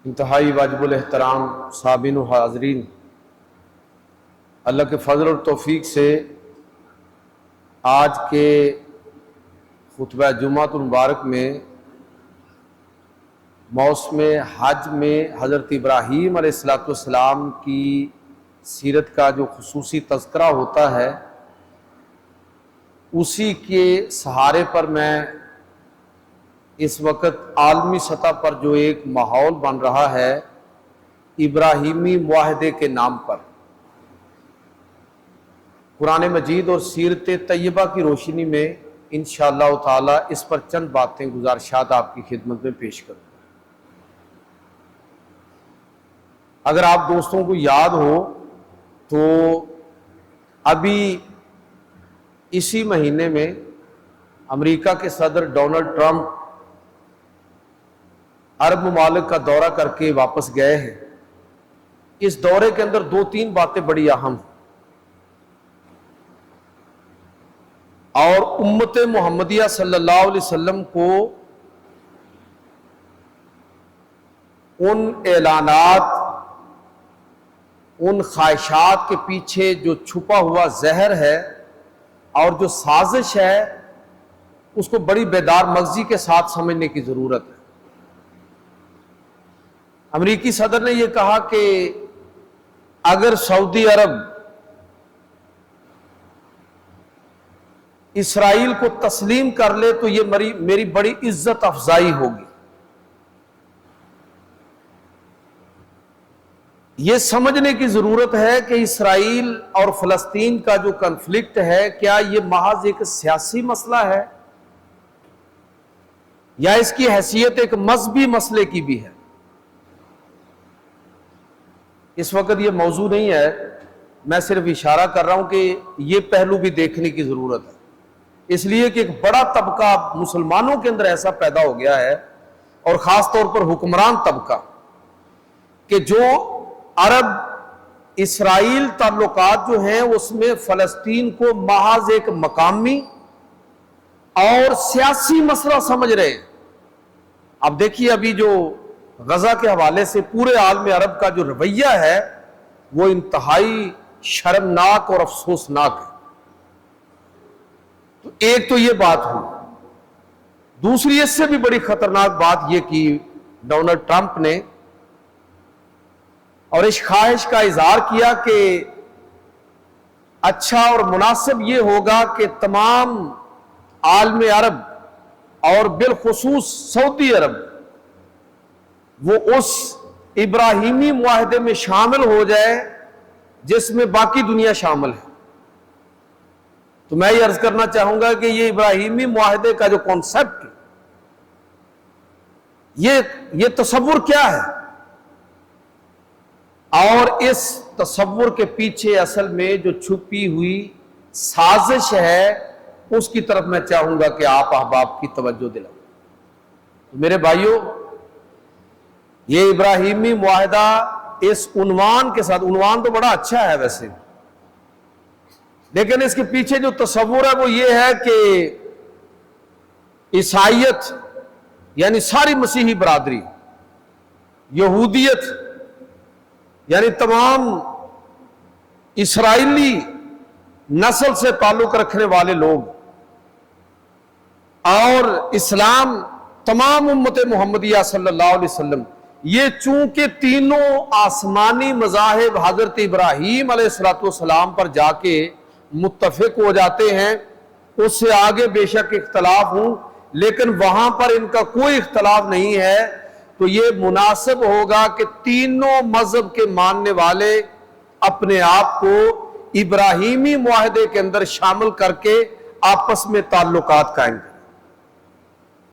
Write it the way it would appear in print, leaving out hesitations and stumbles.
انتہائی واجب الاحترام سامعین و حاضرین، اللہ کے فضل اور توفیق سے آج کے خطبہ جمعۃ المبارک میں موسم حج میں حضرت ابراہیم علیہ السلام کی سیرت کا جو خصوصی تذکرہ ہوتا ہے، اسی کے سہارے پر میں اس وقت عالمی سطح پر جو ایک ماحول بن رہا ہے ابراہیمی معاہدے کے نام پر، قرآن مجید اور سیرت طیبہ کی روشنی میں انشاءاللہ تعالی اس پر چند باتیں گزارشات آپ کی خدمت میں پیش کروں۔ اگر آپ دوستوں کو یاد ہو تو ابھی اسی مہینے میں امریکہ کے صدر ڈونلڈ ٹرمپ عرب ممالک کا دورہ کر کے واپس گئے ہیں۔ اس دورے کے اندر دو تین باتیں بڑی اہم ہیں اور امت محمدیہ صلی اللہ علیہ وسلم کو ان اعلانات، ان خواہشات کے پیچھے جو چھپا ہوا زہر ہے اور جو سازش ہے، اس کو بڑی بیدار مغزی کے ساتھ سمجھنے کی ضرورت ہے۔ امریکی صدر نے یہ کہا کہ اگر سعودی عرب اسرائیل کو تسلیم کر لے تو یہ میری بڑی عزت افزائی ہوگی۔ یہ سمجھنے کی ضرورت ہے کہ اسرائیل اور فلسطین کا جو کنفلکٹ ہے، کیا یہ محض ایک سیاسی مسئلہ ہے یا اس کی حیثیت ایک مذہبی مسئلے کی بھی ہے؟ اس وقت یہ موضوع نہیں ہے، میں صرف اشارہ کر رہا ہوں کہ یہ پہلو بھی دیکھنے کی ضرورت ہے، اس لیے کہ ایک بڑا طبقہ مسلمانوں کے اندر ایسا پیدا ہو گیا ہے، اور خاص طور پر حکمران طبقہ، کہ جو عرب اسرائیل تعلقات جو ہیں اس میں فلسطین کو محض ایک مقامی اور سیاسی مسئلہ سمجھ رہے ہیں۔ اب دیکھیے ابھی جو غزہ کے حوالے سے پورے عالم عرب کا جو رویہ ہے وہ انتہائی شرمناک اور افسوسناک ہے۔ تو ایک تو یہ بات ہوئی، دوسری اس سے بھی بڑی خطرناک بات یہ کی ڈونلڈ ٹرمپ نے، اور اس خواہش کا اظہار کیا کہ اچھا اور مناسب یہ ہوگا کہ تمام عالم عرب اور بالخصوص سعودی عرب وہ اس ابراہیمی معاہدے میں شامل ہو جائے جس میں باقی دنیا شامل ہے۔ تو میں یہ عرض کرنا چاہوں گا کہ یہ ابراہیمی معاہدے کا جو کانسیپٹ، یہ تصور کیا ہے، اور اس تصور کے پیچھے اصل میں جو چھپی ہوئی سازش ہے اس کی طرف میں چاہوں گا کہ آپ احباب کی توجہ دلائیں۔ تو میرے بھائیوں، یہ ابراہیمی معاہدہ اس عنوان کے ساتھ، عنوان تو بڑا اچھا ہے ویسے، لیکن اس کے پیچھے جو تصور ہے وہ یہ ہے کہ عیسائیت یعنی ساری مسیحی برادری، یہودیت یعنی تمام اسرائیلی نسل سے تعلق رکھنے والے لوگ، اور اسلام، تمام امت محمدیہ صلی اللہ علیہ وسلم، یہ چونکہ تینوں آسمانی مذاہب حضرت ابراہیم علیہ السلام پر جا کے متفق ہو جاتے ہیں، اس سے آگے بے شک اختلاف ہوں لیکن وہاں پر ان کا کوئی اختلاف نہیں ہے، تو یہ مناسب ہوگا کہ تینوں مذہب کے ماننے والے اپنے آپ کو ابراہیمی معاہدے کے اندر شامل کر کے آپس میں تعلقات قائم کریں۔